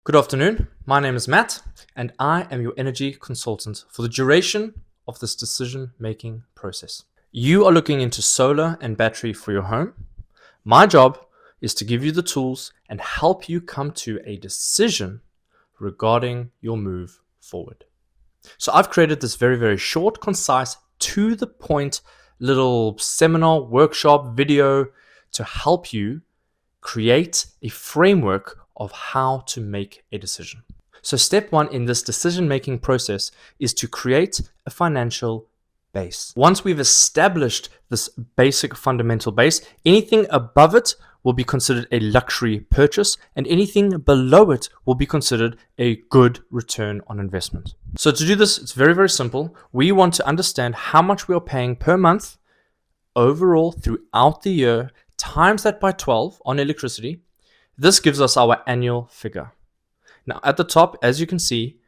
Good afternoon. My name is Matt, and I am your energy consultant for the duration of this decision making process. You are looking into solar and battery for your home. My job is to give you the tools and help you come to a decision regarding your move forward. So, I've created this very, very short, concise, to the point little seminar, workshop, video to help you create a framework of how to make a decision. So, step one in this decision making process is to create a financial base. Once we've established this basic fundamental base, anything above it will be considered a luxury purchase, and anything below it will be considered a good return on investment. So, to do this, it's very, very simple. We want to understand how much we are paying per month overall throughout the year, times that by 12 on electricity. This gives us our annual figure. Now, at the top, as you can see,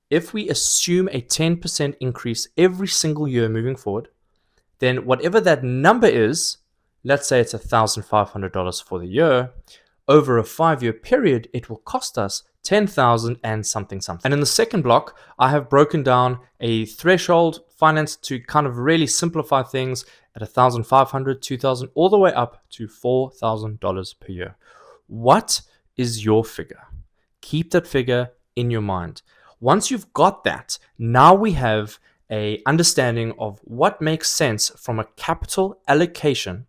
if we assume a 10% increase every single year moving forward, then whatever that number is, let's say it's $1,500 for the year, over a 5-year period, it will cost us $10,000 and something. And in the second block, I have broken down a threshold finance to kind of really simplify things at $1,500, $2,000, all the way up to $4,000 per year. What is your figure? Keep that figure in your mind. Once you've got that, now we have a understanding of what makes sense from a capital allocation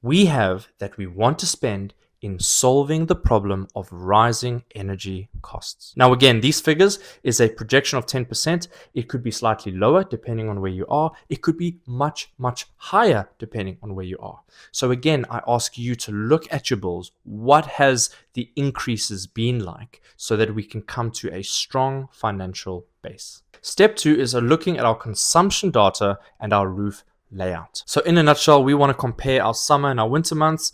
we have that we want to spend in solving the problem of rising energy costs. Now, again, these figures is a projection of 10%. It could be slightly lower depending on where you are. It could be much, much higher depending on where you are. So again, I ask you to look at your bills. What has the increases been like so that we can come to a strong financial base? Step 2 is looking at our consumption data and our roof layout. So in a nutshell, we want to compare our summer and our winter months,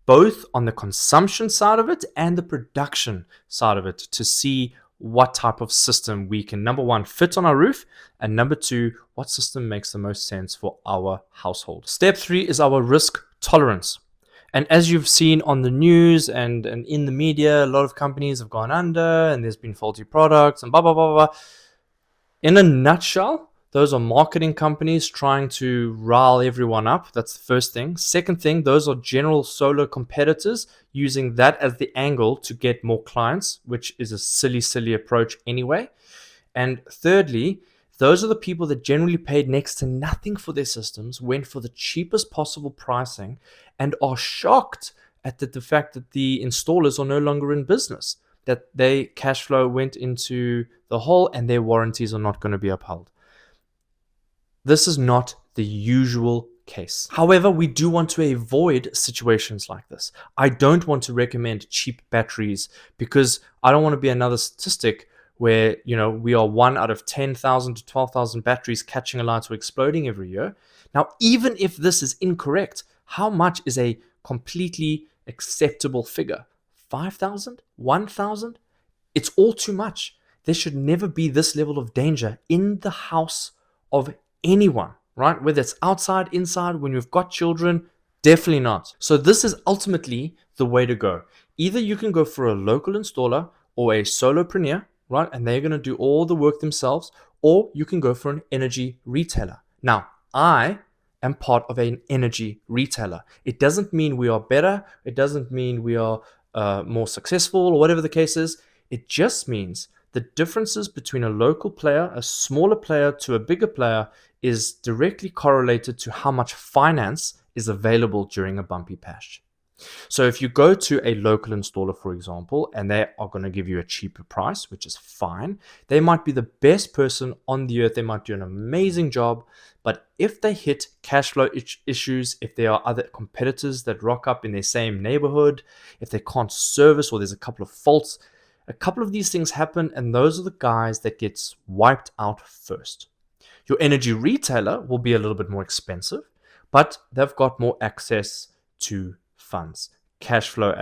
both on the consumption side of it and the production side of it, to see what type of system we can, number one, fit on our roof, and number two, what system makes the most sense for our household. Step 3 is our risk tolerance. And as you've seen on the news and in the media, a lot of companies have gone under and there's been faulty products and blah, blah, blah, blah. In a nutshell, those are marketing companies trying to rile everyone up. That's the first thing. Second thing, those are general solar competitors using that as the angle to get more clients, which is a silly, silly approach anyway. And thirdly, those are the people that generally paid next to nothing for their systems, went for the cheapest possible pricing, and are shocked at the fact that the installers are no longer in business, that their cash flow went into the hole and their warranties are not going to be upheld. This is not the usual case. However, we do want to avoid situations like this. I don't want to recommend cheap batteries because I don't want to be another statistic where, we are 1 out of 10,000 to 12,000 batteries catching alight or exploding every year. Now, even if this is incorrect, how much is a completely acceptable figure? 5,000? 1,000? It's all too much. There should never be this level of danger in the house of anyone, right? Whether it's outside, inside, when you've got children, definitely not. So this is ultimately the way to go. Either you can go for a local installer or a solopreneur, right? And they're going to do all the work themselves, or you can go for an energy retailer. Now, I am part of an energy retailer. It doesn't mean we are better. It doesn't mean we are more successful or whatever the case is. It just means the differences between a local player, a smaller player to a bigger player is directly correlated to how much finance is available during a bumpy patch. So if you go to a local installer, for example, and they are going to give you a cheaper price, which is fine, they might be the best person on the earth. They might do an amazing job. But if they hit cash flow issues, if there are other competitors that rock up in their same neighborhood, if they can't service or there's a couple of faults, a couple of these things happen, and those are the guys that gets wiped out first. Your energy retailer will be a little bit more expensive, but they've got more access to funds, cash flow,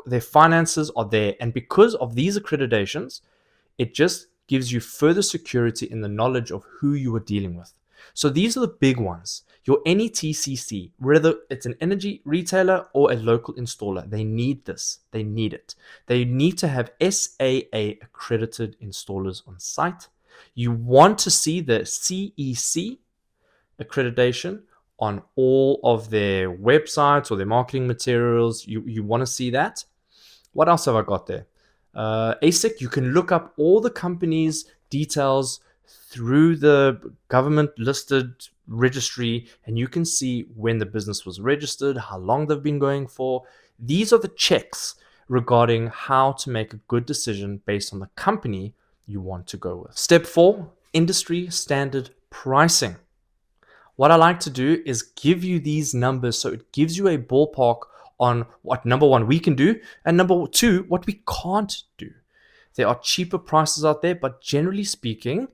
their finances are there. And because of these accreditations, it just gives you further security in the knowledge of who you are dealing with. So these are the big ones. Your NETCC, whether it's an energy retailer or a local installer, they need this. They need it. They need to have SAA accredited installers on site. You want to see the CEC accreditation on all of their websites or their marketing materials. You want to see that. What else have I got there? ASIC, you can look up all the companies' details through the government listed registry, and you can see when the business was registered, how long they've been going for. These are the checks regarding how to make a good decision based on the company you want to go with. Step 4, industry standard pricing. What I like to do is give you these numbers so it gives you a ballpark on what, number one, we can do, and number two, what we can't do. There are cheaper prices out there, but generally speaking,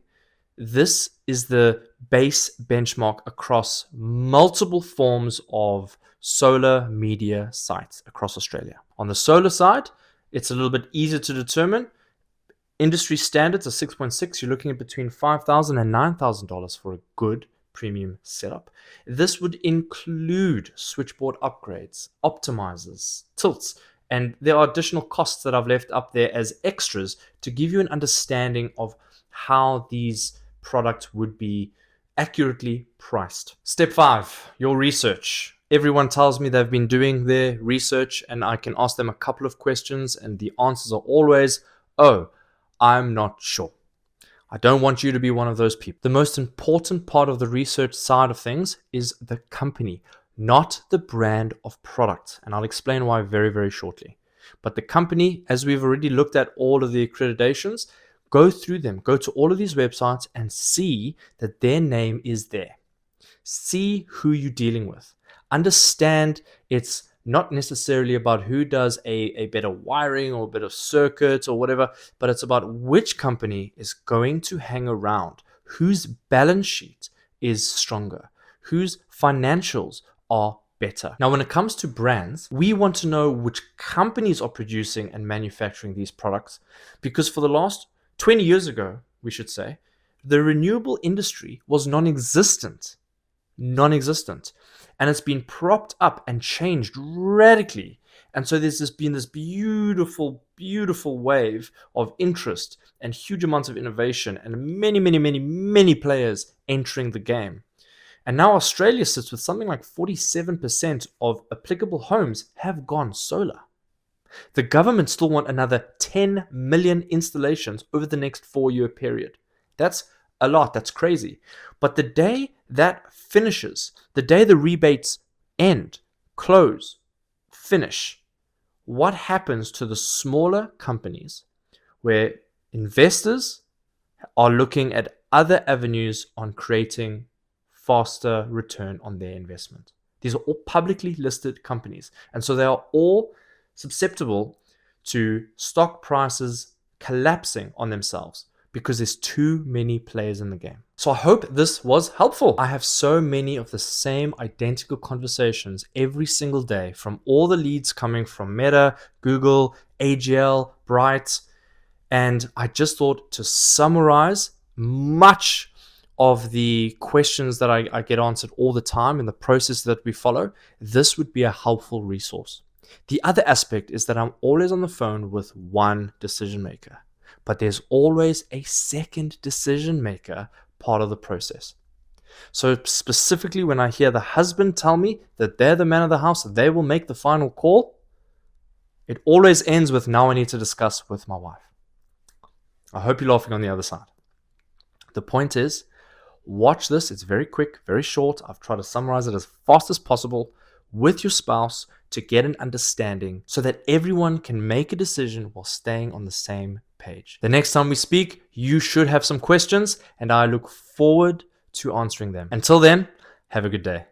this is the base benchmark across multiple forms of solar media sites across Australia. On the solar side, it's a little bit easier to determine. Industry standards are 6.6. You're looking at between $5,000 and $9,000 for a good premium setup. This would include switchboard upgrades, optimizers, tilts, and there are additional costs that I've left up there as extras to give you an understanding of how these products would be accurately priced. Step 5, your research. Everyone tells me they've been doing their research, and I can ask them a couple of questions, and the answers are always, oh, I'm not sure. I don't want you to be one of those people. The most important part of the research side of things is the company, not the brand of product. And I'll explain why very, very shortly. But the company, as we've already looked at all of the accreditations, go through them, go to all of these websites and see that their name is there. See who you're dealing with. Understand it's not necessarily about who does a better wiring or a bit of circuits or whatever, but it's about which company is going to hang around, whose balance sheet is stronger, whose financials are better. Now, when it comes to brands, we want to know which companies are producing and manufacturing these products, because for the last 20 years ago, we should say, the renewable industry was non-existent. And it's been propped up and changed radically. And so there's been this beautiful, beautiful wave of interest and huge amounts of innovation and many players entering the game. And now Australia sits with something like 47% of applicable homes have gone solar. The government still want another 10 million installations over the next 4-year period. That's a lot. That's crazy. But the day that finishes, the day the rebates end, close, finish, what happens to the smaller companies where investors are looking at other avenues on creating faster return on their investment? These are all publicly listed companies. And so they are all susceptible to stock prices collapsing on themselves, because there's too many players in the game. So I hope this was helpful. I have so many of the same identical conversations every single day from all the leads coming from Meta, Google, AGL, Bright. And I just thought to summarize much of the questions that I get answered all the time in the process that we follow, this would be a helpful resource. The other aspect is that I'm always on the phone with one decision maker, but there's always a second decision maker part of the process. So specifically when I hear the husband tell me that they're the man of the house, they will make the final call, it always ends with, now I need to discuss with my wife. I hope you're laughing on the other side. The point is, watch this. It's very quick, very short. I've tried to summarize it as fast as possible with your spouse to get an understanding so that everyone can make a decision while staying on the same page. The next time we speak, you should have some questions, and I look forward to answering them. Until then, have a good day.